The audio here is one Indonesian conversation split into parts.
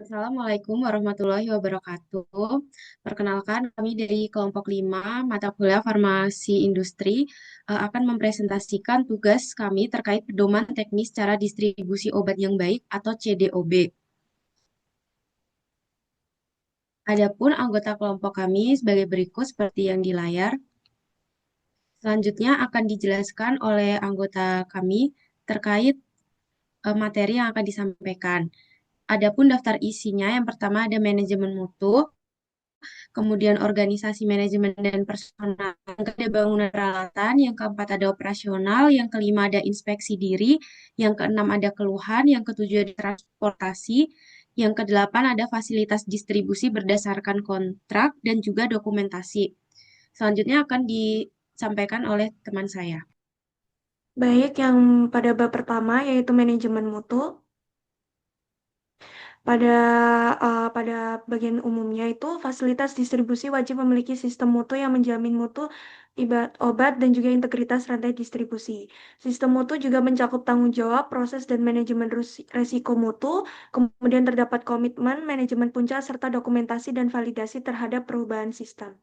Assalamualaikum warahmatullahi wabarakatuh. Perkenalkan, kami dari kelompok 5 mata kuliah Farmasi Industri akan mempresentasikan tugas kami terkait pedoman teknis cara distribusi obat yang baik atau CDOB. Adapun anggota kelompok kami sebagai berikut seperti yang di layar. Selanjutnya akan dijelaskan oleh anggota kami terkait materi yang akan disampaikan. Adapun daftar isinya, yang pertama ada manajemen mutu, kemudian organisasi manajemen dan personal, yang ketiga ada bangunan peralatan, yang keempat ada operasional, yang kelima ada inspeksi diri, yang keenam ada keluhan, yang ketujuh ada transportasi, yang kedelapan ada fasilitas distribusi berdasarkan kontrak dan juga dokumentasi. Selanjutnya akan disampaikan oleh teman saya. Baik, yang pada bab pertama yaitu manajemen mutu. Pada pada bagian umumnya itu fasilitas distribusi wajib memiliki sistem mutu yang menjamin mutu obat dan juga integritas rantai distribusi. Sistem mutu juga mencakup tanggung jawab, proses dan manajemen resiko mutu, kemudian terdapat komitmen, manajemen puncak serta dokumentasi dan validasi terhadap perubahan sistem.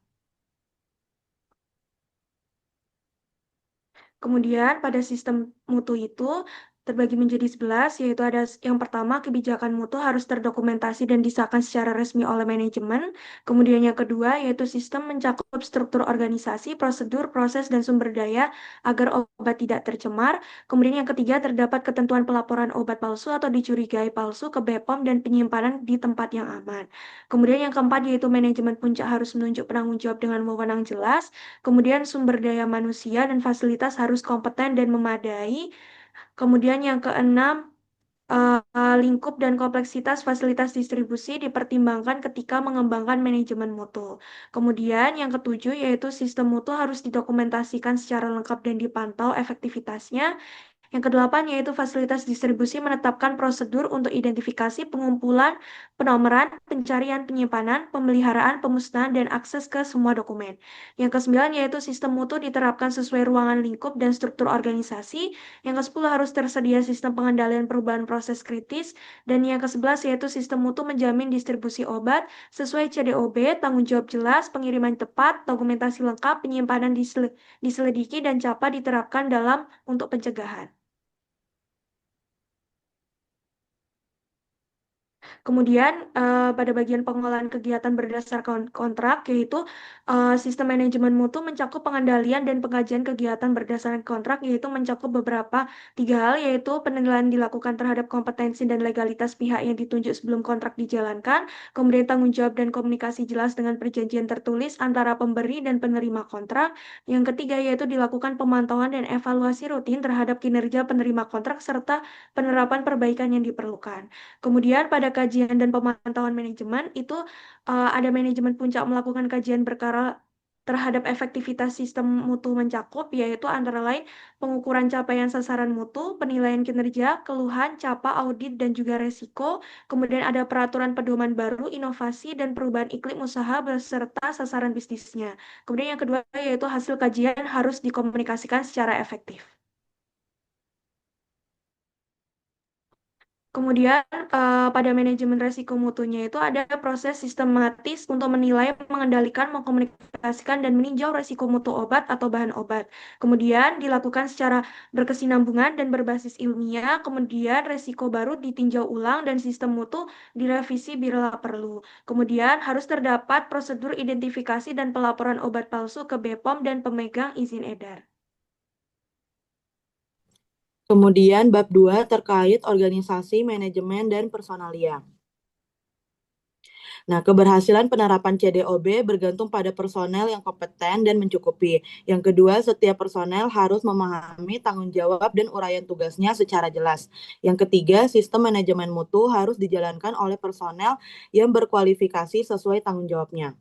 Kemudian pada sistem mutu itu terbagi menjadi 11, yaitu ada yang pertama kebijakan mutu harus terdokumentasi dan disahkan secara resmi oleh manajemen. Kemudian yang kedua yaitu sistem mencakup struktur organisasi, prosedur, proses, dan sumber daya agar obat tidak tercemar. Kemudian yang ketiga terdapat ketentuan pelaporan obat palsu atau dicurigai palsu ke BPOM dan penyimpanan di tempat yang aman. Kemudian yang keempat yaitu manajemen puncak harus menunjuk penanggung jawab dengan wewenang jelas. Kemudian sumber daya manusia dan fasilitas harus kompeten dan memadai. Kemudian yang keenam, lingkup dan kompleksitas fasilitas distribusi dipertimbangkan ketika mengembangkan manajemen mutu. Kemudian yang ketujuh yaitu sistem mutu harus didokumentasikan secara lengkap dan dipantau efektivitasnya. Yang kedelapan yaitu fasilitas distribusi menetapkan prosedur untuk identifikasi, pengumpulan, penomoran, pencarian, penyimpanan, pemeliharaan, pemusnahan, dan akses ke semua dokumen. Yang kesembilan yaitu sistem mutu diterapkan sesuai ruangan lingkup dan struktur organisasi. Yang kesepuluh harus tersedia sistem pengendalian perubahan proses kritis. Dan yang kesebelas yaitu sistem mutu menjamin distribusi obat sesuai CDOB, tanggung jawab jelas, pengiriman tepat, dokumentasi lengkap, penyimpanan diselidiki, dan CAPA diterapkan dalam untuk pencegahan. Kemudian pada bagian pengolahan kegiatan berdasarkan kontrak yaitu sistem manajemen mutu mencakup pengendalian dan pengkajian kegiatan berdasarkan kontrak yaitu mencakup beberapa tiga hal yaitu penilaian dilakukan terhadap kompetensi dan legalitas pihak yang ditunjuk sebelum kontrak dijalankan, kemudian tanggung jawab dan komunikasi jelas dengan perjanjian tertulis antara pemberi dan penerima kontrak. Yang ketiga yaitu dilakukan pemantauan dan evaluasi rutin terhadap kinerja penerima kontrak serta penerapan perbaikan yang diperlukan. Kemudian pada kajian dan pemantauan manajemen itu ada manajemen puncak melakukan kajian berkala terhadap efektivitas sistem mutu mencakup yaitu antara lain pengukuran capaian sasaran mutu, penilaian kinerja, keluhan, capa, audit dan juga resiko. Kemudian ada peraturan pedoman baru, inovasi dan perubahan iklim usaha beserta sasaran bisnisnya. Kemudian yang kedua yaitu hasil kajian harus dikomunikasikan secara efektif. Kemudian pada manajemen resiko mutunya itu ada proses sistematis untuk menilai, mengendalikan, mengkomunikasikan, dan meninjau resiko mutu obat atau bahan obat. Kemudian dilakukan secara berkesinambungan dan berbasis ilmiah. Kemudian resiko baru ditinjau ulang dan sistem mutu direvisi bila perlu. Kemudian harus terdapat prosedur identifikasi dan pelaporan obat palsu ke BPOM dan pemegang izin edar. Kemudian bab 2 terkait organisasi, manajemen, dan personalia. Nah, keberhasilan penerapan CDOB bergantung pada personel yang kompeten dan mencukupi. Yang kedua, setiap personel harus memahami tanggung jawab dan uraian tugasnya secara jelas. Yang ketiga, sistem manajemen mutu harus dijalankan oleh personel yang berkualifikasi sesuai tanggung jawabnya.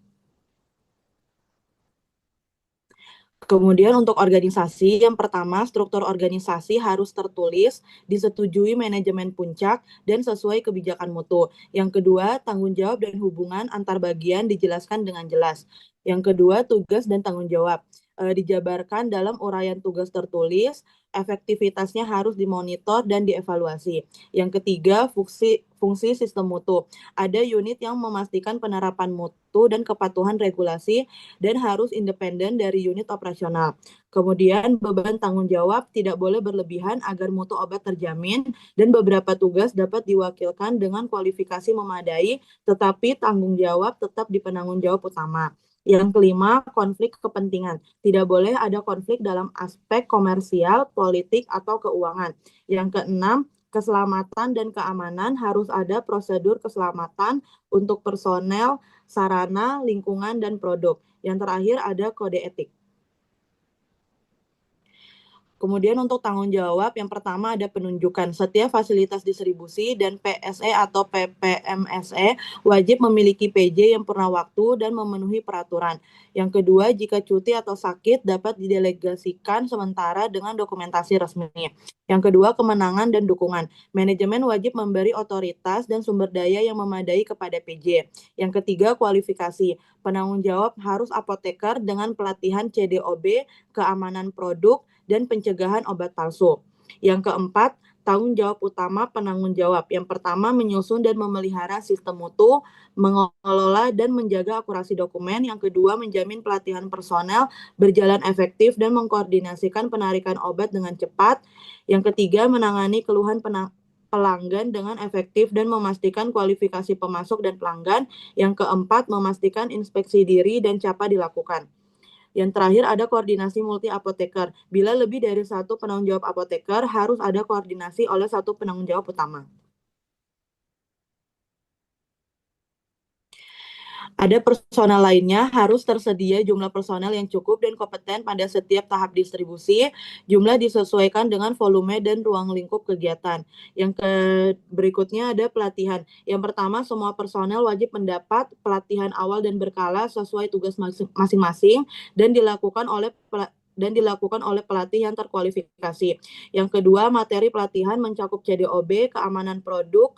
Kemudian untuk organisasi, yang pertama struktur organisasi harus tertulis, disetujui manajemen puncak, dan sesuai kebijakan mutu. Yang kedua, tanggung jawab dan hubungan antar bagian dijelaskan dengan jelas. Yang kedua, tugas dan tanggung jawab dijabarkan dalam uraian tugas tertulis, efektivitasnya harus dimonitor dan dievaluasi. Yang ketiga, fungsi sistem mutu. Ada unit yang memastikan penerapan mutu dan kepatuhan regulasi dan harus independen dari unit operasional. Kemudian beban tanggung jawab tidak boleh berlebihan agar mutu obat terjamin dan beberapa tugas dapat diwakilkan dengan kualifikasi memadai, tetapi tanggung jawab tetap di penanggung jawab utama. Yang kelima, konflik kepentingan. Tidak boleh ada konflik dalam aspek komersial, politik, atau keuangan. Yang keenam, keselamatan dan keamanan. Harus ada prosedur keselamatan untuk personel, sarana, lingkungan, dan produk. Yang terakhir ada kode etik. Kemudian untuk tanggung jawab, yang pertama ada penunjukan. Setiap fasilitas distribusi dan PSE atau PPMSE wajib memiliki PJ yang purna waktu dan memenuhi peraturan. Yang kedua, jika cuti atau sakit dapat didelegasikan sementara dengan dokumentasi resmi. Yang kedua, kemenangan dan dukungan. Manajemen wajib memberi otoritas dan sumber daya yang memadai kepada PJ. Yang ketiga, kualifikasi. Penanggung jawab harus apoteker dengan pelatihan CDOB, keamanan produk, dan pencegahan obat palsu. Yang keempat, tanggung jawab utama penanggung jawab. Yang pertama, menyusun dan memelihara sistem mutu, mengelola dan menjaga akurasi dokumen. Yang kedua, menjamin pelatihan personel berjalan efektif dan mengkoordinasikan penarikan obat dengan cepat. Yang ketiga, menangani keluhan pelanggan dengan efektif dan memastikan kualifikasi pemasok dan pelanggan. Yang keempat, memastikan inspeksi diri dan CAPA dilakukan. Yang terakhir ada koordinasi multi apoteker. Bila lebih dari satu penanggung jawab apoteker, harus ada koordinasi oleh satu penanggung jawab utama. Ada personel lainnya, harus tersedia jumlah personel yang cukup dan kompeten pada setiap tahap distribusi. Jumlah disesuaikan dengan volume dan ruang lingkup kegiatan. Yang berikutnya ada pelatihan. Yang pertama, semua personel wajib mendapat pelatihan awal dan berkala sesuai tugas masing-masing dan dilakukan oleh pelatih yang terkualifikasi. Yang kedua, materi pelatihan mencakup CDOB, keamanan produk,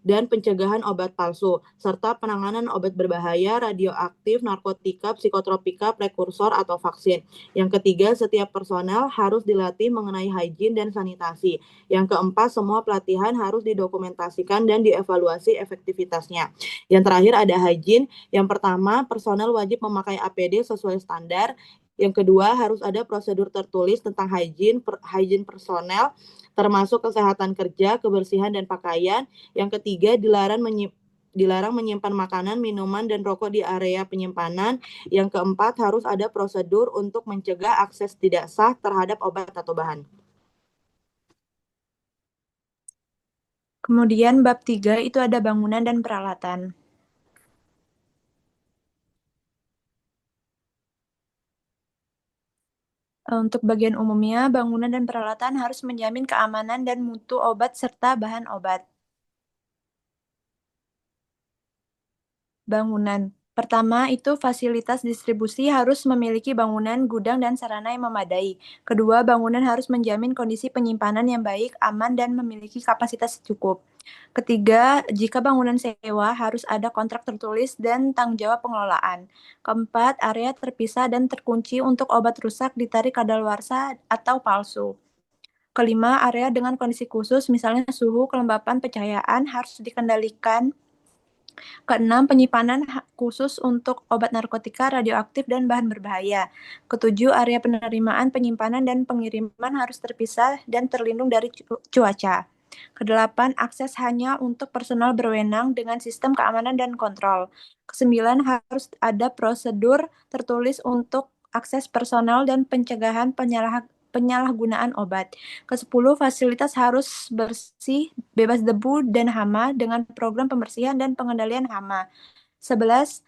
dan pencegahan obat palsu, serta penanganan obat berbahaya, radioaktif, narkotika, psikotropika, prekursor, atau vaksin. Yang ketiga, setiap personel harus dilatih mengenai hygiene dan sanitasi. Yang keempat, semua pelatihan harus didokumentasikan dan dievaluasi efektivitasnya. Yang terakhir ada hygiene. Yang pertama, personel wajib memakai APD sesuai standar. Yang kedua, harus ada prosedur tertulis tentang hygiene personel, termasuk kesehatan kerja, kebersihan, dan pakaian. Yang ketiga, dilarang menyimpan makanan, minuman, dan rokok di area penyimpanan. Yang keempat, harus ada prosedur untuk mencegah akses tidak sah terhadap obat atau bahan. Kemudian bab 3 itu ada bangunan dan peralatan. Untuk bagian umumnya, bangunan dan peralatan harus menjamin keamanan dan mutu obat serta bahan obat. Bangunan. Pertama, itu fasilitas distribusi harus memiliki bangunan, gudang, dan sarana yang memadai. Kedua, bangunan harus menjamin kondisi penyimpanan yang baik, aman, dan memiliki kapasitas cukup. Ketiga, jika bangunan sewa, harus ada kontrak tertulis dan tanggung jawab pengelolaan. Keempat, area terpisah dan terkunci untuk obat rusak ditarik kadaluarsa atau palsu. Kelima, area dengan kondisi khusus, misalnya suhu, kelembapan, pencahayaan, harus dikendalikan. Keenam, penyimpanan khusus untuk obat narkotika, radioaktif, dan bahan berbahaya. Ketujuh, area penerimaan, penyimpanan, dan pengiriman harus terpisah dan terlindung dari cuaca. Kedelapan, akses hanya untuk personal berwenang dengan sistem keamanan dan kontrol. Kesembilan, harus ada prosedur tertulis untuk akses personal dan pencegahan penyalahgunaan obat. Ke-10, fasilitas harus bersih, bebas debu dan hama dengan program pembersihan dan pengendalian hama. 11,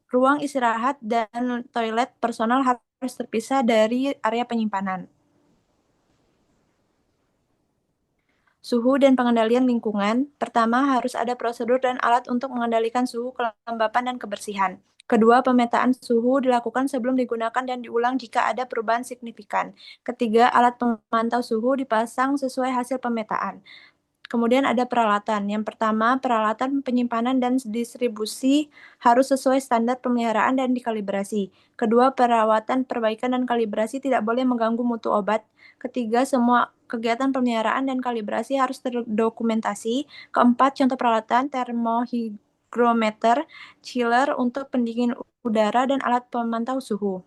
ruang istirahat dan toilet personal harus terpisah dari area penyimpanan. Suhu dan pengendalian lingkungan. Pertama, harus ada prosedur dan alat untuk mengendalikan suhu, kelembapan, dan kebersihan. Kedua, pemetaan suhu dilakukan sebelum digunakan dan diulang jika ada perubahan signifikan. Ketiga, alat pemantau suhu dipasang sesuai hasil pemetaan. Kemudian ada peralatan. Yang pertama, peralatan penyimpanan dan distribusi harus sesuai standar pemeliharaan dan dikalibrasi. Kedua, perawatan, perbaikan, dan kalibrasi tidak boleh mengganggu mutu obat. Ketiga, semua kegiatan pemeliharaan dan kalibrasi harus terdokumentasi. Keempat, contoh peralatan termohygrometer, chiller untuk pendingin udara, dan alat pemantau suhu.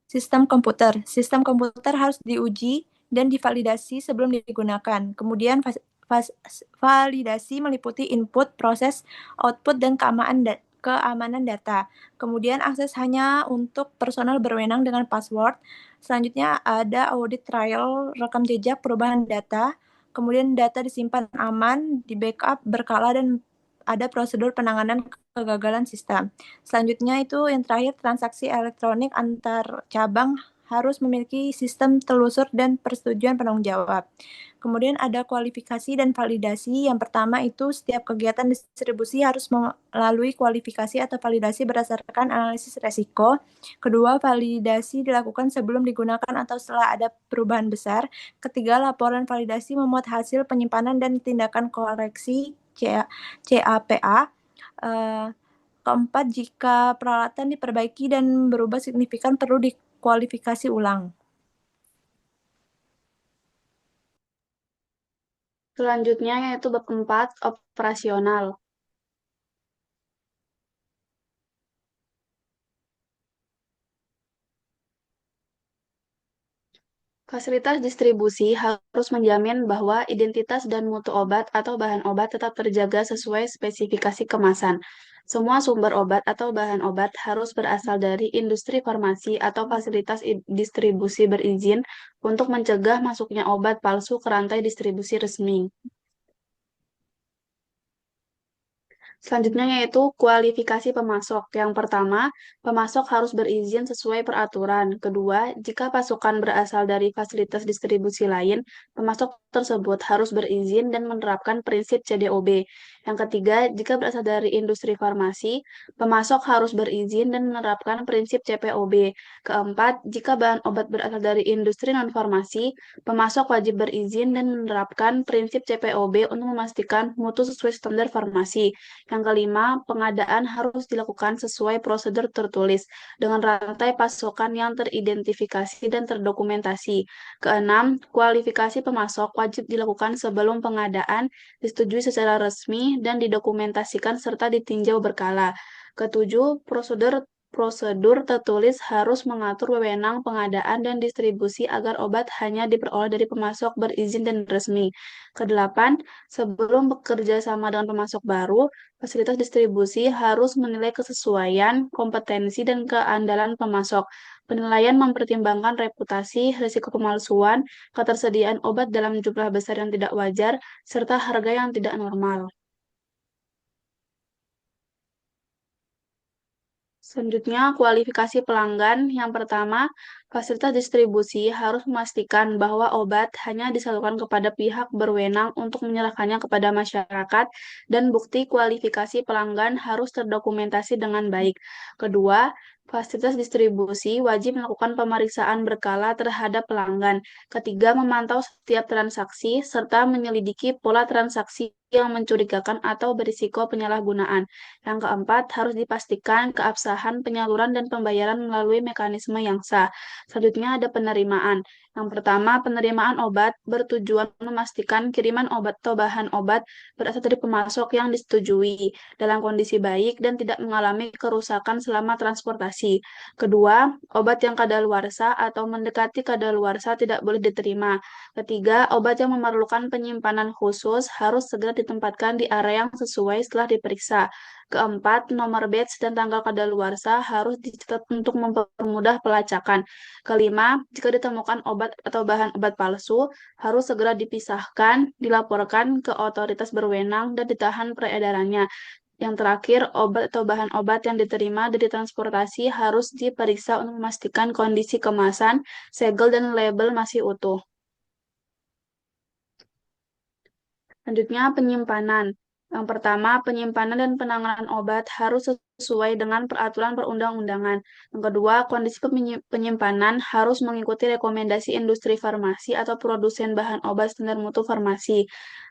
Sistem komputer. Sistem komputer harus diuji dan divalidasi sebelum digunakan. Kemudian validasi meliputi input, proses, output, dan keamanan data. Kemudian akses hanya untuk personel berwenang dengan password. Selanjutnya ada audit trial, rekam jejak, perubahan data. Kemudian data disimpan aman, di backup berkala, dan ada prosedur penanganan kegagalan sistem. Selanjutnya itu yang terakhir, transaksi elektronik antar cabang harus memiliki sistem telusur dan persetujuan penanggung jawab. Kemudian ada kualifikasi dan validasi. Yang pertama itu setiap kegiatan distribusi harus melalui kualifikasi atau validasi berdasarkan analisis resiko. Kedua, validasi dilakukan sebelum digunakan atau setelah ada perubahan besar. Ketiga, laporan validasi memuat hasil penyimpanan dan tindakan koreksi CAPA. Keempat, jika peralatan diperbaiki dan berubah signifikan perlu dikualifikasi ulang. Selanjutnya yaitu bab 4, operasional. Fasilitas distribusi harus menjamin bahwa identitas dan mutu obat atau bahan obat tetap terjaga sesuai spesifikasi kemasan. Semua sumber obat atau bahan obat harus berasal dari industri farmasi atau fasilitas distribusi berizin untuk mencegah masuknya obat palsu ke rantai distribusi resmi. Selanjutnya yaitu kualifikasi pemasok. Yang pertama, pemasok harus berizin sesuai peraturan. Kedua, jika pasokan berasal dari fasilitas distribusi lain, pemasok tersebut harus berizin dan menerapkan prinsip CDOB. Yang ketiga, jika berasal dari industri farmasi, pemasok harus berizin dan menerapkan prinsip CPOB. Keempat, jika bahan obat berasal dari industri non-farmasi, pemasok wajib berizin dan menerapkan prinsip CPOB untuk memastikan mutu sesuai standar farmasi. Yang kelima, pengadaan harus dilakukan sesuai prosedur tertulis dengan rantai pasokan yang teridentifikasi dan terdokumentasi. Keenam, kualifikasi pemasok wajib dilakukan sebelum pengadaan, disetujui secara resmi, dan didokumentasikan serta ditinjau berkala. Ketujuh, prosedur tertulis harus mengatur wewenang pengadaan dan distribusi agar obat hanya diperoleh dari pemasok berizin dan resmi. Kedelapan, sebelum bekerja sama dengan pemasok baru, fasilitas distribusi harus menilai kesesuaian, kompetensi, dan keandalan pemasok. Penilaian mempertimbangkan reputasi, risiko pemalsuan, ketersediaan obat dalam jumlah besar yang tidak wajar, serta harga yang tidak normal. Selanjutnya, kualifikasi pelanggan. Yang pertama, fasilitas distribusi harus memastikan bahwa obat hanya disalurkan kepada pihak berwenang untuk menyerahkannya kepada masyarakat, dan bukti kualifikasi pelanggan harus terdokumentasi dengan baik. Kedua, fasilitas distribusi wajib melakukan pemeriksaan berkala terhadap pelanggan. Ketiga, memantau setiap transaksi, serta menyelidiki pola transaksi yang mencurigakan atau berisiko penyalahgunaan. Yang keempat, harus dipastikan keabsahan penyaluran dan pembayaran melalui mekanisme yang sah. Selanjutnya ada penerimaan. Yang pertama, penerimaan obat bertujuan memastikan kiriman obat atau bahan obat berasal dari pemasok yang disetujui dalam kondisi baik dan tidak mengalami kerusakan selama transportasi. Kedua, obat yang kadaluarsa atau mendekati kadaluarsa tidak boleh diterima. Ketiga, obat yang memerlukan penyimpanan khusus harus segera ditempatkan di area yang sesuai setelah diperiksa. Keempat, nomor batch dan tanggal kadaluarsa harus dicatat untuk mempermudah pelacakan. Kelima, jika ditemukan obat atau bahan obat palsu, harus segera dipisahkan, dilaporkan ke otoritas berwenang, dan ditahan peredarannya. Yang terakhir, obat atau bahan obat yang diterima dari transportasi harus diperiksa untuk memastikan kondisi kemasan, segel, dan label masih utuh. Selanjutnya, penyimpanan. Yang pertama, penyimpanan dan penanganan obat harus sesuai dengan peraturan perundang-undangan. Yang kedua, kondisi penyimpanan harus mengikuti rekomendasi industri farmasi atau produsen bahan obat standar mutu farmasi.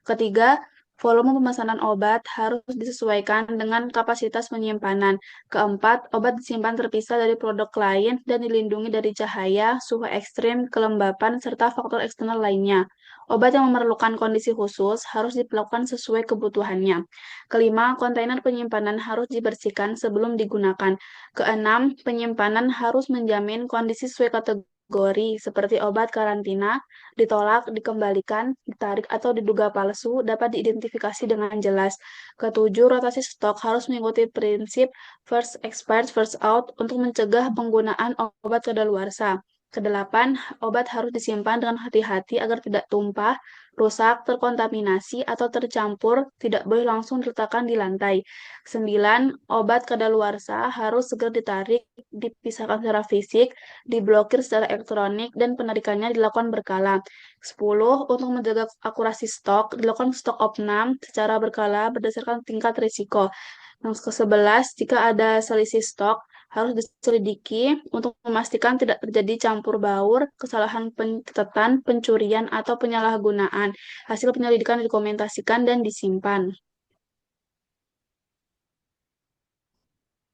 Ketiga, volume pemesanan obat harus disesuaikan dengan kapasitas penyimpanan. Keempat, obat disimpan terpisah dari produk lain dan dilindungi dari cahaya, suhu ekstrim, kelembapan, serta faktor eksternal lainnya. Obat yang memerlukan kondisi khusus harus diperlakukan sesuai kebutuhannya. Kelima, kontainer penyimpanan harus dibersihkan sebelum digunakan. Keenam, penyimpanan harus menjamin kondisi sesuai kategori seperti obat karantina, ditolak, dikembalikan, ditarik, atau diduga palsu dapat diidentifikasi dengan jelas. Ketujuh, rotasi stok harus mengikuti prinsip first expired, first out untuk mencegah penggunaan obat kadaluarsa. Kedelapan, obat harus disimpan dengan hati-hati agar tidak tumpah, rusak, terkontaminasi, atau tercampur, tidak boleh langsung diletakkan di lantai. 9, obat kadaluarsa harus segera ditarik, dipisahkan secara fisik, diblokir secara elektronik, dan penarikannya dilakukan berkala. 10, untuk menjaga akurasi stok, dilakukan stok opnam secara berkala berdasarkan tingkat risiko. Yang ke-11, jika ada selisih stok, harus diselidiki untuk memastikan tidak terjadi campur baur, kesalahan pencatatan, pencurian, atau penyalahgunaan. Hasil penyelidikan didokumentasikan dan disimpan.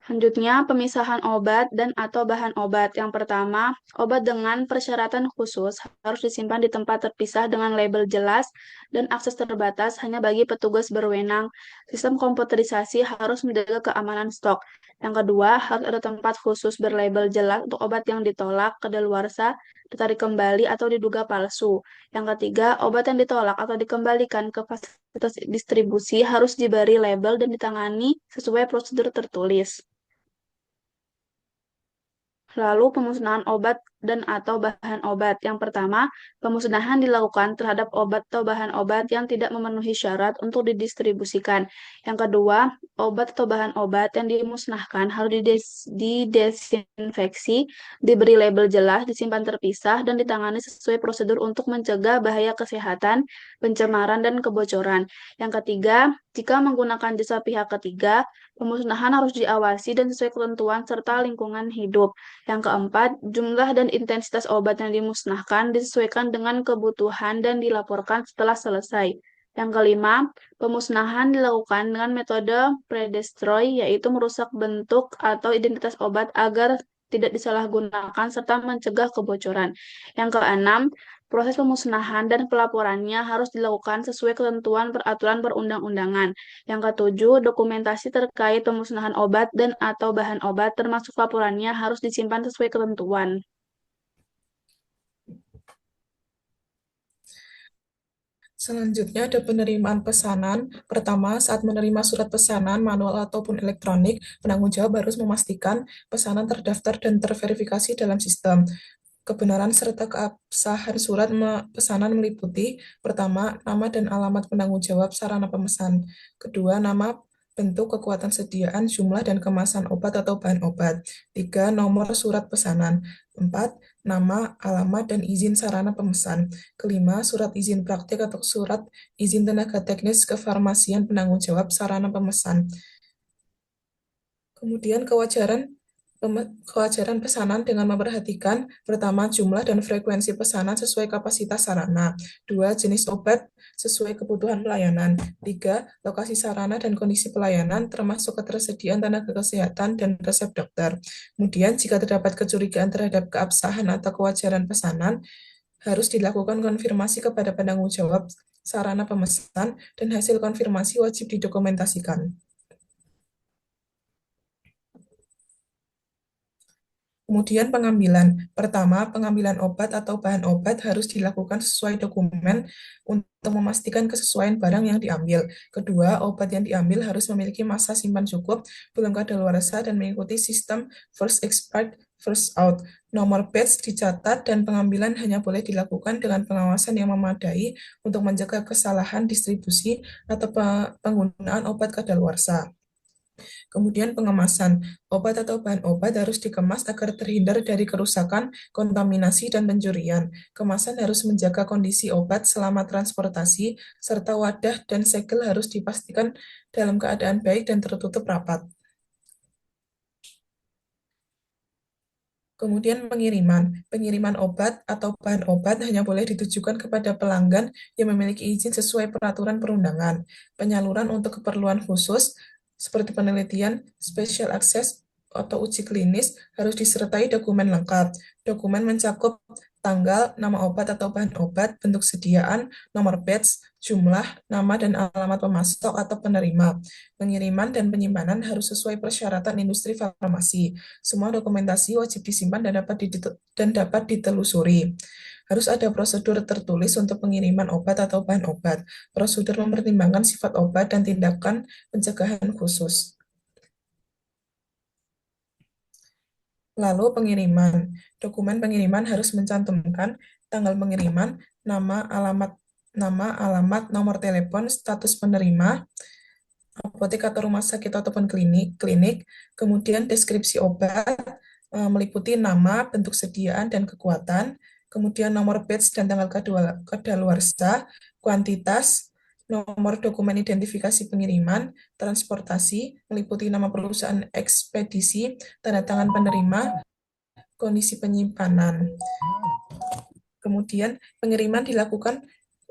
Selanjutnya, pemisahan obat dan atau bahan obat. Yang pertama, obat dengan persyaratan khusus harus disimpan di tempat terpisah dengan label jelas dan akses terbatas hanya bagi petugas berwenang. Sistem komputerisasi harus menjaga keamanan stok. Yang kedua, harus ada tempat khusus berlabel jelas untuk obat yang ditolak, kadaluarsa, ditarik kembali, atau diduga palsu. Yang ketiga, obat yang ditolak atau dikembalikan ke fasilitas distribusi harus diberi label dan ditangani sesuai prosedur tertulis. Lalu pemusnahan obat dan atau bahan obat. Yang pertama, pemusnahan dilakukan terhadap obat atau bahan obat yang tidak memenuhi syarat untuk didistribusikan. Yang kedua, obat atau bahan obat yang dimusnahkan harus didesinfeksi, diberi label jelas, disimpan terpisah, dan ditangani sesuai prosedur untuk mencegah bahaya kesehatan, pencemaran, dan kebocoran. Yang ketiga, jika menggunakan jasa pihak ketiga, pemusnahan harus diawasi dan sesuai ketentuan serta lingkungan hidup. Yang keempat, jumlah dan intensitas obat yang dimusnahkan disesuaikan dengan kebutuhan dan dilaporkan setelah selesai. Yang kelima, pemusnahan dilakukan dengan metode predestroy, yaitu merusak bentuk atau identitas obat agar tidak disalahgunakan serta mencegah kebocoran. Yang keenam, proses pemusnahan dan pelaporannya harus dilakukan sesuai ketentuan peraturan perundang-undangan. Yang ketujuh, dokumentasi terkait pemusnahan obat dan atau bahan obat termasuk laporannya harus disimpan sesuai ketentuan. Selanjutnya ada penerimaan pesanan. Pertama, saat menerima surat pesanan manual ataupun elektronik, penanggung jawab harus memastikan pesanan terdaftar dan terverifikasi dalam sistem. Kebenaran serta keabsahan surat pesanan meliputi: pertama, nama dan alamat penanggung jawab sarana pemesan; kedua, nama, bentuk, kekuatan sediaan, jumlah, dan kemasan obat atau bahan obat; tiga, nomor surat pesanan; empat, nama, alamat, dan izin sarana pemesan; kelima, surat izin praktik atau surat izin tenaga teknis kefarmasian penanggung jawab sarana pemesan. Kemudian kewajaran pesanan dengan memperhatikan: pertama, jumlah dan frekuensi pesanan sesuai kapasitas sarana; dua, jenis obat sesuai kebutuhan pelayanan; tiga, lokasi sarana dan kondisi pelayanan termasuk ketersediaan tenaga kesehatan dan resep dokter. Kemudian, jika terdapat kecurigaan terhadap keabsahan atau kewajaran pesanan, harus dilakukan konfirmasi kepada penanggung jawab sarana pemesan dan hasil konfirmasi wajib didokumentasikan. Kemudian pengambilan. Pertama, pengambilan obat atau bahan obat harus dilakukan sesuai dokumen untuk memastikan kesesuaian barang yang diambil. Kedua, obat yang diambil harus memiliki masa simpan cukup, belum kadaluarsa, dan mengikuti sistem first expired, first out. Nomor batch dicatat dan pengambilan hanya boleh dilakukan dengan pengawasan yang memadai untuk mencegah kesalahan distribusi atau penggunaan obat kadaluarsa. Kemudian pengemasan. Obat atau bahan obat harus dikemas agar terhindar dari kerusakan, kontaminasi, dan pencurian. Kemasan harus menjaga kondisi obat selama transportasi, serta wadah dan segel harus dipastikan dalam keadaan baik dan tertutup rapat. Kemudian pengiriman. Pengiriman obat atau bahan obat hanya boleh ditujukan kepada pelanggan yang memiliki izin sesuai peraturan perundangan. Penyaluran untuk keperluan khusus, seperti penelitian, special access, atau uji klinis, harus disertai dokumen lengkap. Dokumen mencakup tanggal, nama obat atau bahan obat, bentuk sediaan, nomor batch, jumlah, nama dan alamat pemasok atau penerima. Pengiriman dan penyimpanan harus sesuai persyaratan industri farmasi. Semua dokumentasi wajib disimpan dan dapat ditelusuri. Harus ada prosedur tertulis untuk pengiriman obat atau bahan obat. Prosedur mempertimbangkan sifat obat dan tindakan pencegahan khusus. Lalu pengiriman. Dokumen pengiriman harus mencantumkan tanggal pengiriman, nama, alamat, nomor telepon, status penerima, apotek atau rumah sakit ataupun klinik, kemudian deskripsi obat, meliputi nama, bentuk sediaan, dan kekuatan, kemudian nomor batch dan tanggal kadaluarsa, kuantitas, nomor dokumen identifikasi pengiriman, transportasi, meliputi nama perusahaan ekspedisi, tanda tangan penerima, kondisi penyimpanan. Kemudian pengiriman dilakukan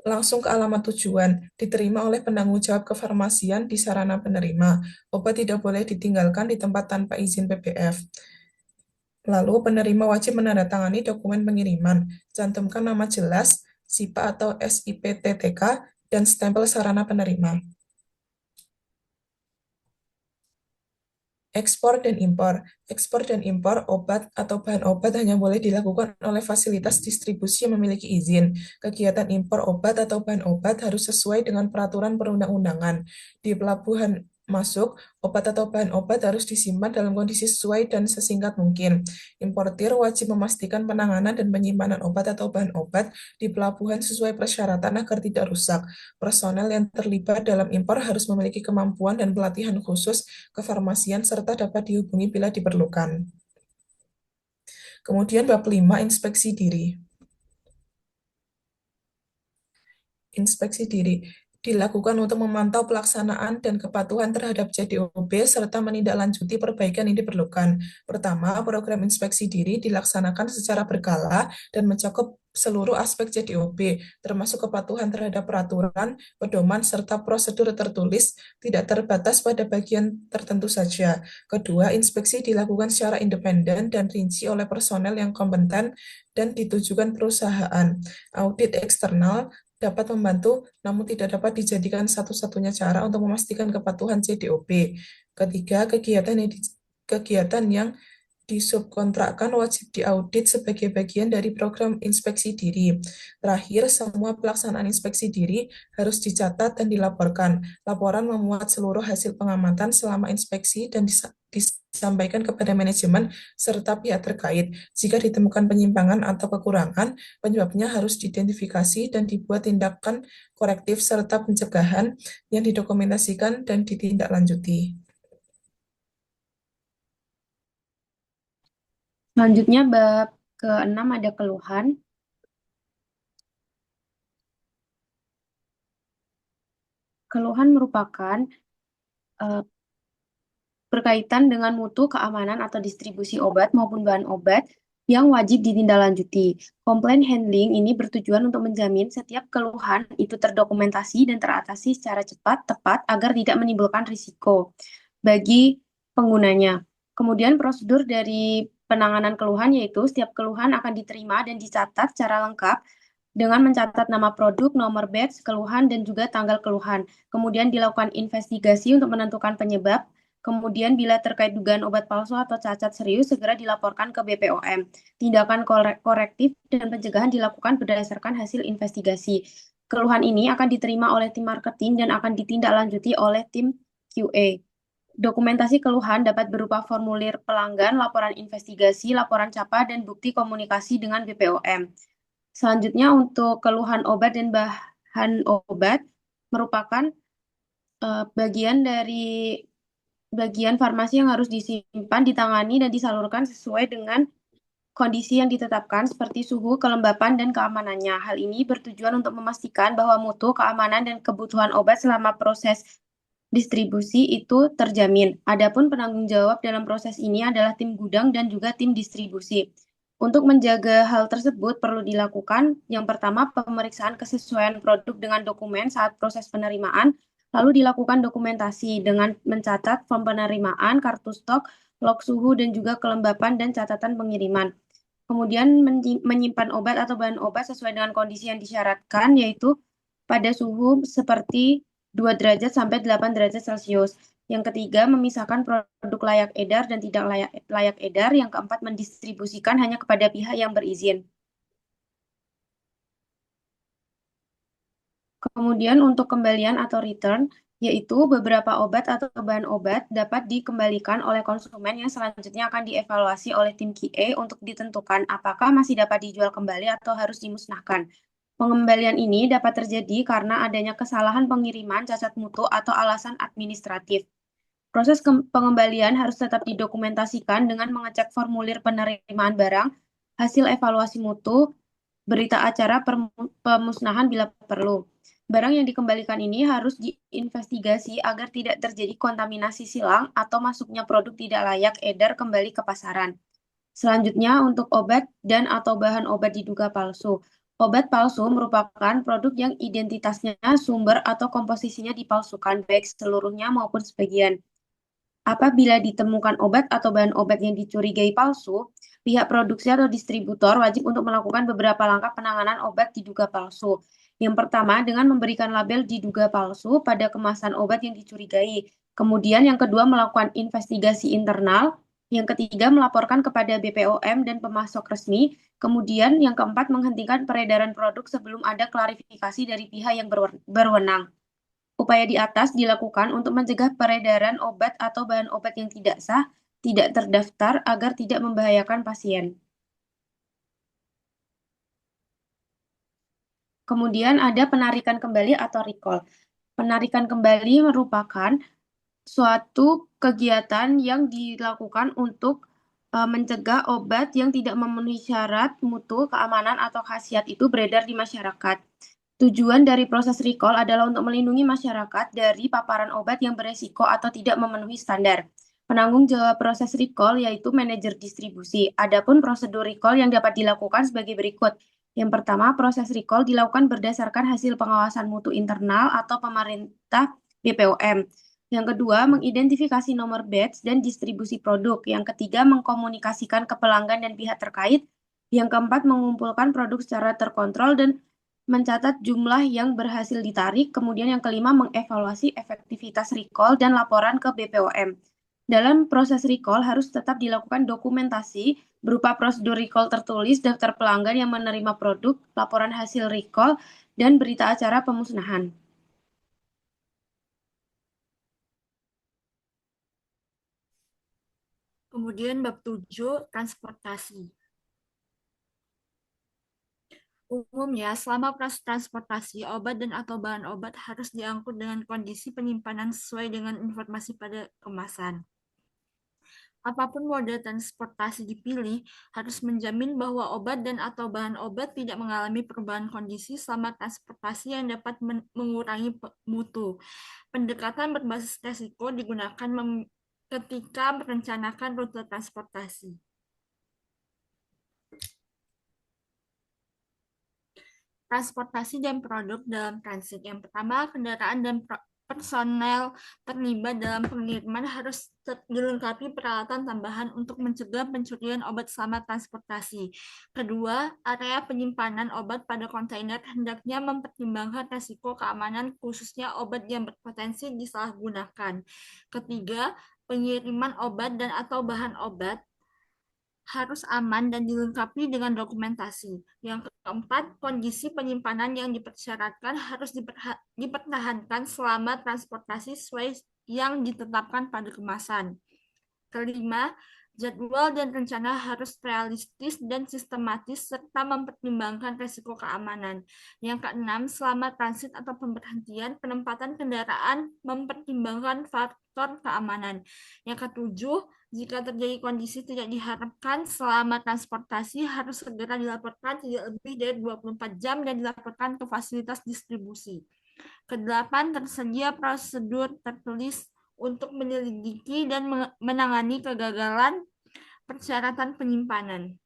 langsung ke alamat tujuan, diterima oleh penanggung jawab kefarmasian di sarana penerima. Obat tidak boleh ditinggalkan di tempat tanpa izin PPF. Lalu penerima wajib menandatangani dokumen pengiriman, cantumkan nama jelas, SIPA atau SIPTTK, dan stempel sarana penerima. Ekspor dan impor. Ekspor dan impor obat atau bahan obat hanya boleh dilakukan oleh fasilitas distribusi yang memiliki izin. Kegiatan impor obat atau bahan obat harus sesuai dengan peraturan perundang-undangan. Di pelabuhan masuk, obat atau bahan obat harus disimpan dalam kondisi sesuai dan sesingkat mungkin. Importir wajib memastikan penanganan dan penyimpanan obat atau bahan obat di pelabuhan sesuai persyaratan agar tidak rusak. Personel yang terlibat dalam impor harus memiliki kemampuan dan pelatihan khusus kefarmasian serta dapat dihubungi bila diperlukan. Kemudian bab 5, inspeksi diri. Inspeksi diri dilakukan untuk memantau pelaksanaan dan kepatuhan terhadap JDOB serta menindaklanjuti perbaikan yang diperlukan. Pertama, program inspeksi diri dilaksanakan secara berkala dan mencakup seluruh aspek JDOB, termasuk kepatuhan terhadap peraturan, pedoman, serta prosedur tertulis, tidak terbatas pada bagian tertentu saja. Kedua, inspeksi dilakukan secara independen dan rinci oleh personel yang kompeten dan ditujukan perusahaan. Audit eksternal dapat membantu, namun tidak dapat dijadikan satu-satunya cara untuk memastikan kepatuhan JDOB. Ketiga, kegiatan yang disubkontrakkan wajib diaudit sebagai bagian dari program inspeksi diri. Terakhir, semua pelaksanaan inspeksi diri harus dicatat dan dilaporkan. Laporan memuat seluruh hasil pengamatan selama inspeksi dan disampaikan kepada manajemen serta pihak terkait. Jika ditemukan penyimpangan atau kekurangan, penyebabnya harus diidentifikasi dan dibuat tindakan korektif serta pencegahan yang didokumentasikan dan ditindaklanjuti. Selanjutnya bab ke-6 ada keluhan. Keluhan merupakan berkaitan dengan mutu, keamanan, atau distribusi obat maupun bahan obat yang wajib ditindaklanjuti. Komplain handling ini bertujuan untuk menjamin setiap keluhan itu terdokumentasi dan teratasi secara cepat, tepat, agar tidak menimbulkan risiko bagi penggunanya. Kemudian prosedur dari penanganan keluhan yaitu setiap keluhan akan diterima dan dicatat secara lengkap dengan mencatat nama produk, nomor batch, keluhan, dan juga tanggal keluhan. Kemudian dilakukan investigasi untuk menentukan penyebab. Kemudian bila terkait dugaan obat palsu atau cacat serius, segera dilaporkan ke BPOM. Tindakan korektif dan pencegahan dilakukan berdasarkan hasil investigasi. Keluhan ini akan diterima oleh tim marketing dan akan ditindaklanjuti oleh tim QA. Dokumentasi keluhan dapat berupa formulir pelanggan, laporan investigasi, laporan CAPA, dan bukti komunikasi dengan BPOM. Selanjutnya untuk keluhan obat dan bahan obat merupakan bagian dari bagian farmasi yang harus disimpan, ditangani, dan disalurkan sesuai dengan kondisi yang ditetapkan seperti suhu, kelembapan, dan keamanannya. Hal ini bertujuan untuk memastikan bahwa mutu, keamanan, dan kebutuhan obat selama proses distribusi itu terjamin. Adapun penanggung jawab dalam proses ini adalah tim gudang dan juga tim distribusi. Untuk menjaga hal tersebut perlu dilakukan yang pertama pemeriksaan kesesuaian produk dengan dokumen saat proses penerimaan, lalu dilakukan dokumentasi dengan mencatat form penerimaan, kartu stok, log suhu, dan juga kelembapan dan catatan pengiriman. Kemudian menyimpan obat atau bahan obat sesuai dengan kondisi yang disyaratkan, yaitu pada suhu seperti 2 derajat sampai 8 derajat Celcius. Yang ketiga, memisahkan produk layak edar dan tidak layak edar. Yang keempat, mendistribusikan hanya kepada pihak yang berizin. Kemudian untuk kembalian atau return, yaitu beberapa obat atau bahan obat dapat dikembalikan oleh konsumen yang selanjutnya akan dievaluasi oleh tim QA untuk ditentukan apakah masih dapat dijual kembali atau harus dimusnahkan. Pengembalian ini dapat terjadi karena adanya kesalahan pengiriman, cacat mutu, atau alasan administratif. Proses pengembalian harus tetap didokumentasikan dengan mengecek formulir penerimaan barang, hasil evaluasi mutu, berita acara pemusnahan bila perlu. Barang yang dikembalikan ini harus diinvestigasi agar tidak terjadi kontaminasi silang atau masuknya produk tidak layak edar kembali ke pasaran. Selanjutnya, untuk obat dan atau bahan obat diduga palsu. Obat palsu merupakan produk yang identitasnya, sumber, atau komposisinya dipalsukan, baik seluruhnya maupun sebagian. Apabila ditemukan obat atau bahan obat yang dicurigai palsu, pihak produksi atau distributor wajib untuk melakukan beberapa langkah penanganan obat diduga palsu. Yang pertama, dengan memberikan label diduga palsu pada kemasan obat yang dicurigai. Kemudian yang kedua, melakukan investigasi internal. Yang ketiga, melaporkan kepada BPOM dan pemasok resmi. Kemudian yang keempat, menghentikan peredaran produk sebelum ada klarifikasi dari pihak yang berwenang. Upaya di atas dilakukan untuk mencegah peredaran obat atau bahan obat yang tidak sah, tidak terdaftar agar tidak membahayakan pasien. Kemudian ada penarikan kembali atau recall. Penarikan kembali merupakan suatu kegiatan yang dilakukan untuk mencegah obat yang tidak memenuhi syarat mutu, keamanan, atau khasiat itu beredar di masyarakat. Tujuan dari proses recall adalah untuk melindungi masyarakat dari paparan obat yang beresiko atau tidak memenuhi standar. Penanggung jawab proses recall yaitu manajer distribusi. Adapun prosedur recall yang dapat dilakukan sebagai berikut. Yang pertama, proses recall dilakukan berdasarkan hasil pengawasan mutu internal atau pemerintah BPOM. Yang kedua, mengidentifikasi nomor batch dan distribusi produk. Yang ketiga, mengkomunikasikan ke pelanggan dan pihak terkait. Yang keempat, mengumpulkan produk secara terkontrol dan mencatat jumlah yang berhasil ditarik. Kemudian yang kelima, mengevaluasi efektivitas recall dan laporan ke BPOM. Dalam proses recall harus tetap dilakukan dokumentasi berupa prosedur recall tertulis, daftar pelanggan yang menerima produk, laporan hasil recall, dan berita acara pemusnahan. Kemudian bab 7, transportasi. Umumnya, selama proses transportasi, obat dan atau bahan obat harus diangkut dengan kondisi penyimpanan sesuai dengan informasi pada kemasan. Apapun moda transportasi dipilih, harus menjamin bahwa obat dan atau bahan obat tidak mengalami perubahan kondisi selama transportasi yang dapat mengurangi mutu. Pendekatan berbasis resiko digunakan ketika merencanakan rute transportasi. Transportasi dan produk dalam transit. Yang pertama, kendaraan dan personel terlibat dalam pengiriman harus dilengkapi peralatan tambahan untuk mencegah pencurian obat selama transportasi. Kedua, area penyimpanan obat pada kontainer hendaknya mempertimbangkan risiko keamanan khususnya obat yang berpotensi disalahgunakan. Ketiga, pengiriman obat dan atau bahan obat harus aman dan dilengkapi dengan dokumentasi. Yang keempat, kondisi penyimpanan yang dipersyaratkan harus dipertahankan selama transportasi sesuai yang ditetapkan pada kemasan. Kelima, jadwal dan rencana harus realistis dan sistematis serta mempertimbangkan risiko keamanan. Yang keenam, selama transit atau pemberhentian, penempatan kendaraan mempertimbangkan faktor faktor keamanan. Yang ketujuh, jika terjadi kondisi tidak diharapkan selama transportasi harus segera dilaporkan tidak lebih dari 24 jam dan dilaporkan ke fasilitas distribusi. Kedelapan, tersedia prosedur tertulis untuk menyelidiki dan menangani kegagalan persyaratan penyimpanan.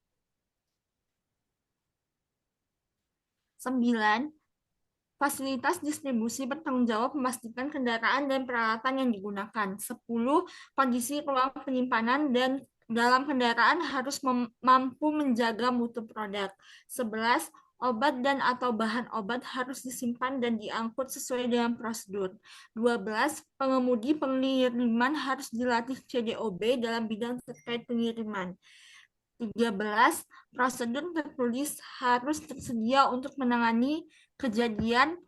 9. Fasilitas distribusi bertanggung jawab memastikan kendaraan dan peralatan yang digunakan. 10. Kondisi ruang penyimpanan dan dalam kendaraan harus mampu menjaga mutu produk. 11. Obat dan atau bahan obat harus disimpan dan diangkut sesuai dengan prosedur. 12. Pengemudi pengiriman harus dilatih CDOB dalam bidang terkait pengiriman. 13. Prosedur tertulis harus tersedia untuk menangani kejadian.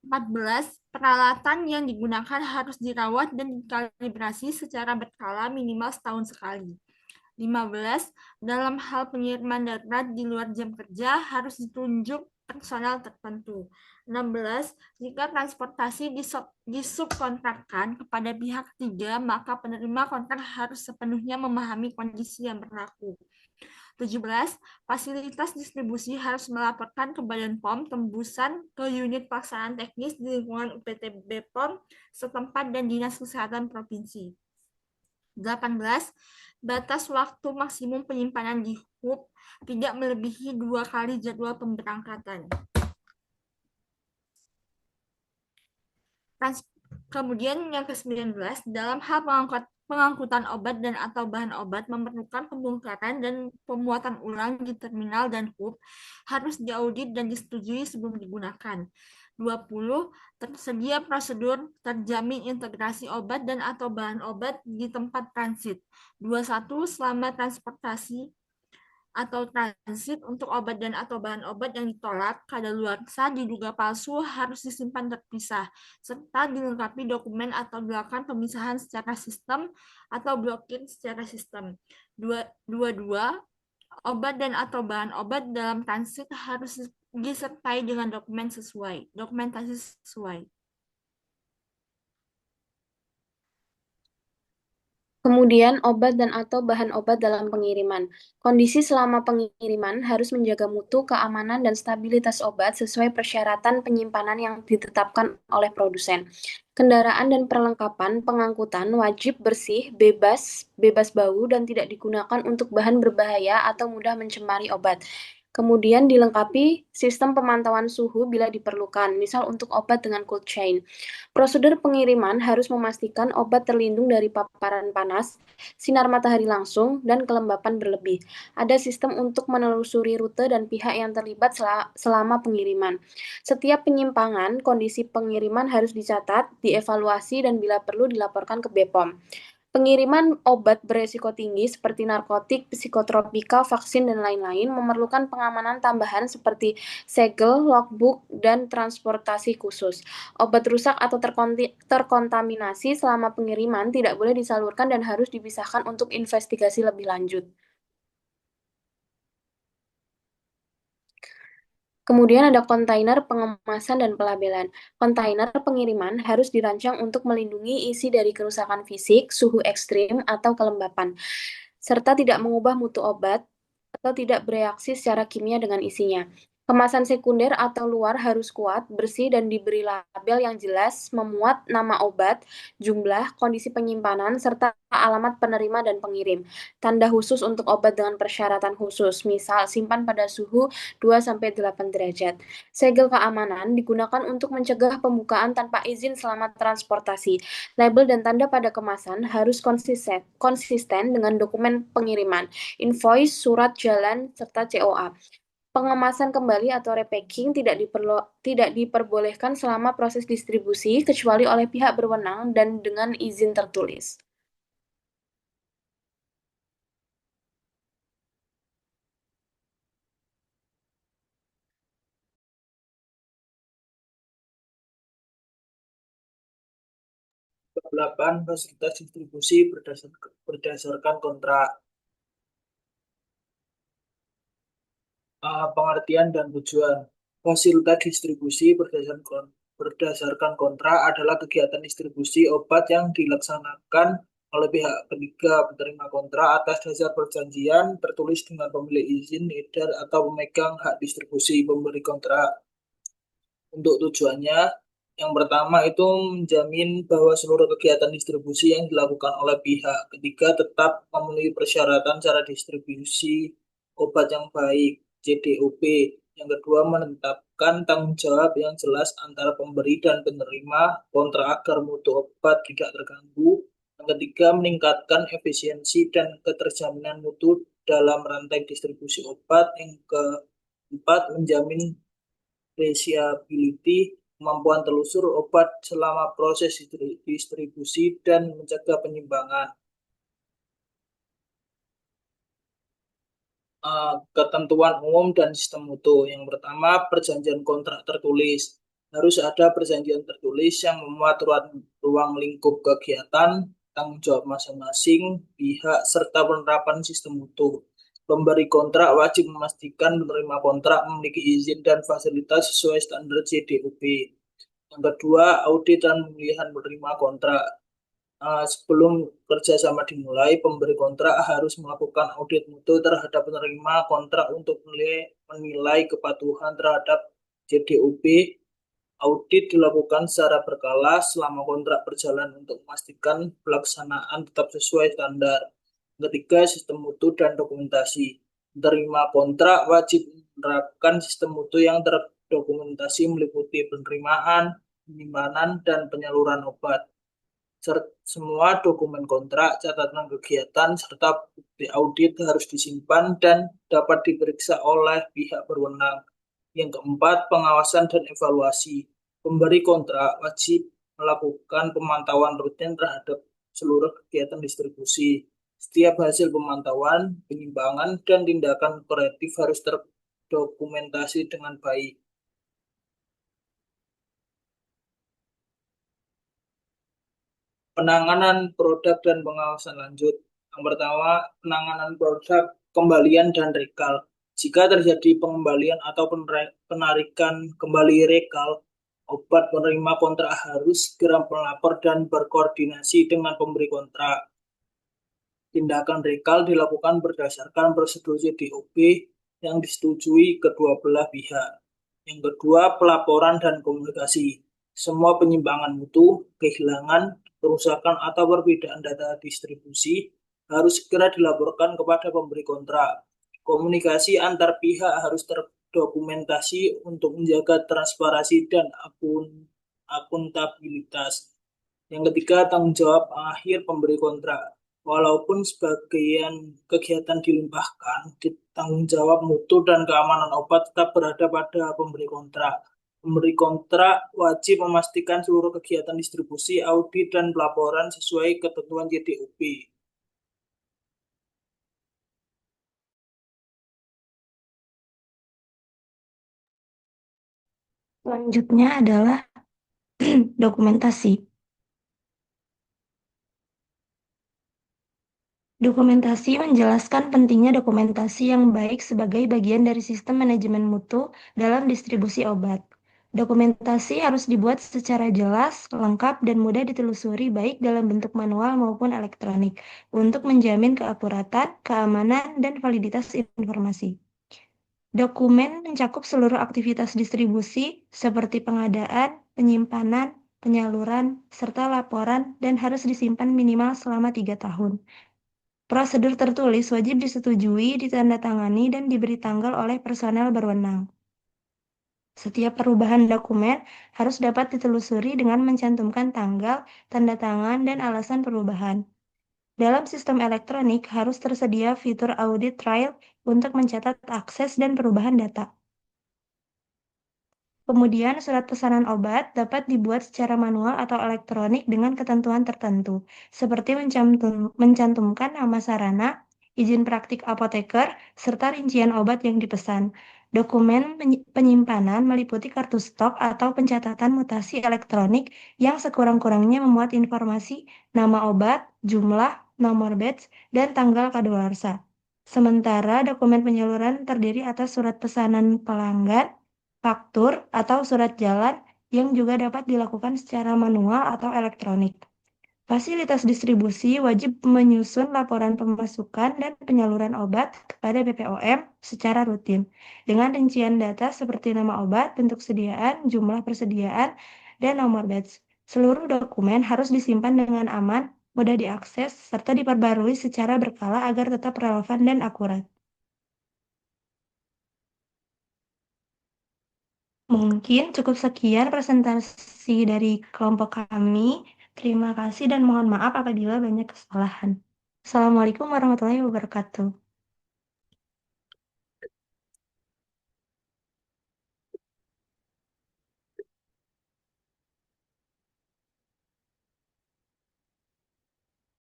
14. Peralatan yang digunakan harus dirawat dan dikalibrasi secara berkala minimal setahun sekali. 15. Dalam hal pengiriman darurat di luar jam kerja harus ditunjuk personal tertentu. 16. Jika transportasi disubkontrakkan kepada pihak ketiga, maka penerima kontrak harus sepenuhnya memahami kondisi yang berlaku. 17. Fasilitas distribusi harus melaporkan ke Badan POM tembusan ke unit pelaksanaan teknis di lingkungan UPT BPOM setempat dan Dinas Kesehatan Provinsi. 18. Batas waktu maksimum penyimpanan di HUB tidak melebihi 2 kali jadwal pemberangkatan. Kemudian yang ke-19, dalam hal pengangkutan obat dan atau bahan obat memerlukan pembongkaran dan pemuatan ulang di terminal dan HUB harus diaudit dan disetujui sebelum digunakan. 20. Tersedia prosedur terjamin integrasi obat dan atau bahan obat di tempat transit. 21. Selama transportasi atau transit untuk obat dan atau bahan obat yang ditolak kadaluarsa diduga palsu harus disimpan terpisah serta dilengkapi dokumen atau dilakukan pemisahan secara sistem atau blokir secara sistem. 22. Obat dan atau bahan obat dalam transit harus disertai dengan dokumentasi sesuai. Kemudian, obat dan atau bahan obat dalam pengiriman. Kondisi selama pengiriman harus menjaga mutu, keamanan, dan stabilitas obat sesuai persyaratan penyimpanan yang ditetapkan oleh produsen. Kendaraan dan perlengkapan pengangkutan wajib bersih, bebas bau, dan tidak digunakan untuk bahan berbahaya atau mudah mencemari obat. Kemudian dilengkapi sistem pemantauan suhu bila diperlukan, misal untuk obat dengan cold chain. Prosedur pengiriman harus memastikan obat terlindung dari paparan panas, sinar matahari langsung, dan kelembapan berlebih. Ada sistem untuk menelusuri rute dan pihak yang terlibat selama pengiriman. Setiap penyimpangan, kondisi pengiriman harus dicatat, dievaluasi, dan bila perlu dilaporkan ke BPOM. Pengiriman obat beresiko tinggi seperti narkotik, psikotropika, vaksin, dan lain-lain memerlukan pengamanan tambahan seperti segel, logbook, dan transportasi khusus. Obat rusak atau terkontaminasi selama pengiriman tidak boleh disalurkan dan harus dipisahkan untuk investigasi lebih lanjut. Kemudian ada kontainer pengemasan dan pelabelan. Kontainer pengiriman harus dirancang untuk melindungi isi dari kerusakan fisik, suhu ekstrim, atau kelembapan, serta tidak mengubah mutu obat atau tidak bereaksi secara kimia dengan isinya. Kemasan sekunder atau luar harus kuat, bersih, dan diberi label yang jelas, memuat nama obat, jumlah, kondisi penyimpanan, serta alamat penerima dan pengirim. Tanda khusus untuk obat dengan persyaratan khusus, misal simpan pada suhu 2-8 derajat. Segel keamanan digunakan untuk mencegah pembukaan tanpa izin selama transportasi. Label dan tanda pada kemasan harus konsisten dengan dokumen pengiriman, invoice, surat jalan, serta COA. Pengemasan kembali atau repacking tidak diperbolehkan selama proses distribusi kecuali oleh pihak berwenang dan dengan izin tertulis. Bab 8. Fasilitas distribusi berdasarkan kontrak. Pengertian dan tujuan. Fasilitas distribusi berdasarkan berdasarkan kontrak adalah kegiatan distribusi obat yang dilaksanakan oleh pihak ketiga penerima kontrak atas dasar perjanjian tertulis dengan pemilik izin, edar, atau pemegang hak distribusi pemberi kontrak. Untuk tujuannya, yang pertama itu menjamin bahwa seluruh kegiatan distribusi yang dilakukan oleh pihak ketiga tetap memenuhi persyaratan cara distribusi obat yang baik, CDOB. Yang kedua, menetapkan tanggung jawab yang jelas antara pemberi dan penerima kontrak agar mutu obat tidak terganggu. Yang ketiga, meningkatkan efisiensi dan keterjaminan mutu dalam rantai distribusi obat. Yang keempat, menjamin traceability, kemampuan telusur obat selama proses distribusi, dan mencegah penyimpangan. Ketentuan umum dan sistem mutu. Yang pertama, perjanjian kontrak tertulis. Harus ada perjanjian tertulis yang memuat ruang lingkup kegiatan, tanggung jawab masing-masing pihak, serta penerapan sistem mutu. Pemberi kontrak wajib memastikan penerima kontrak memiliki izin dan fasilitas sesuai standar CDOB. Yang kedua, audit dan pemilihan penerima kontrak. Sebelum kerjasama dimulai, pemberi kontrak harus melakukan audit mutu terhadap penerima kontrak untuk menilai kepatuhan terhadap CDOB. Audit dilakukan secara berkala selama kontrak berjalan untuk memastikan pelaksanaan tetap sesuai standar. Ketiga, sistem mutu dan dokumentasi. Penerima kontrak wajib menerapkan sistem mutu yang terdokumentasi meliputi penerimaan, penyimpanan, dan penyaluran obat. Semua dokumen kontrak, catatan kegiatan, serta bukti audit harus disimpan dan dapat diperiksa oleh pihak berwenang. Yang keempat, pengawasan dan evaluasi. Pemberi kontrak wajib melakukan pemantauan rutin terhadap seluruh kegiatan distribusi. Setiap hasil pemantauan, penyimpangan, dan tindakan korektif harus terdokumentasi dengan baik. Penanganan produk dan pengawasan lanjut. Yang pertama, penanganan produk, kembalian dan rekal. Jika terjadi pengembalian atau penarikan kembali rekal, obat penerima kontrak harus segera melapor dan berkoordinasi dengan pemberi kontrak. Tindakan rekal dilakukan berdasarkan prosedur CDOB yang disetujui kedua belah pihak. Yang kedua, pelaporan dan komunikasi. Semua penyimpangan mutu, kehilangan, kerusakan, atau perbedaan data distribusi harus segera dilaporkan kepada pemberi kontrak. Komunikasi antar pihak harus terdokumentasi untuk menjaga transparansi dan akuntabilitas. Yang ketiga, tanggung jawab akhir pemberi kontrak. Walaupun sebagian kegiatan dilimpahkan, tanggung jawab mutu dan keamanan obat tetap berada pada pemberi kontrak. Pemberi kontrak wajib memastikan seluruh kegiatan distribusi, audit, dan pelaporan sesuai ketentuan CDOB. Selanjutnya adalah dokumentasi. Dokumentasi menjelaskan pentingnya dokumentasi yang baik sebagai bagian dari sistem manajemen mutu dalam distribusi obat. Dokumentasi harus dibuat secara jelas, lengkap, dan mudah ditelusuri baik dalam bentuk manual maupun elektronik untuk menjamin keakuratan, keamanan, dan validitas informasi. Dokumen mencakup seluruh aktivitas distribusi seperti pengadaan, penyimpanan, penyaluran, serta laporan dan harus disimpan minimal selama 3 tahun. Prosedur tertulis wajib disetujui, ditandatangani, dan diberi tanggal oleh personel berwenang. Setiap perubahan dokumen harus dapat ditelusuri dengan mencantumkan tanggal, tanda tangan, dan alasan perubahan. Dalam sistem elektronik harus tersedia fitur audit trail untuk mencatat akses dan perubahan data. Kemudian, surat pesanan obat dapat dibuat secara manual atau elektronik dengan ketentuan tertentu, seperti mencantumkan nama sarana, izin praktik apoteker, serta rincian obat yang dipesan. Dokumen penyimpanan meliputi kartu stok atau pencatatan mutasi elektronik yang sekurang-kurangnya memuat informasi nama obat, jumlah, nomor batch, dan tanggal kadaluarsa. Sementara dokumen penyaluran terdiri atas surat pesanan pelanggan, faktur, atau surat jalan yang juga dapat dilakukan secara manual atau elektronik. Fasilitas distribusi wajib menyusun laporan pemasukan dan penyaluran obat kepada BPOM secara rutin, dengan rincian data seperti nama obat, bentuk sediaan, jumlah persediaan, dan nomor batch. Seluruh dokumen harus disimpan dengan aman, mudah diakses, serta diperbarui secara berkala agar tetap relevan dan akurat. Mungkin cukup sekian presentasi dari kelompok kami. Terima kasih dan mohon maaf apabila banyak kesalahan. Assalamualaikum warahmatullahi wabarakatuh.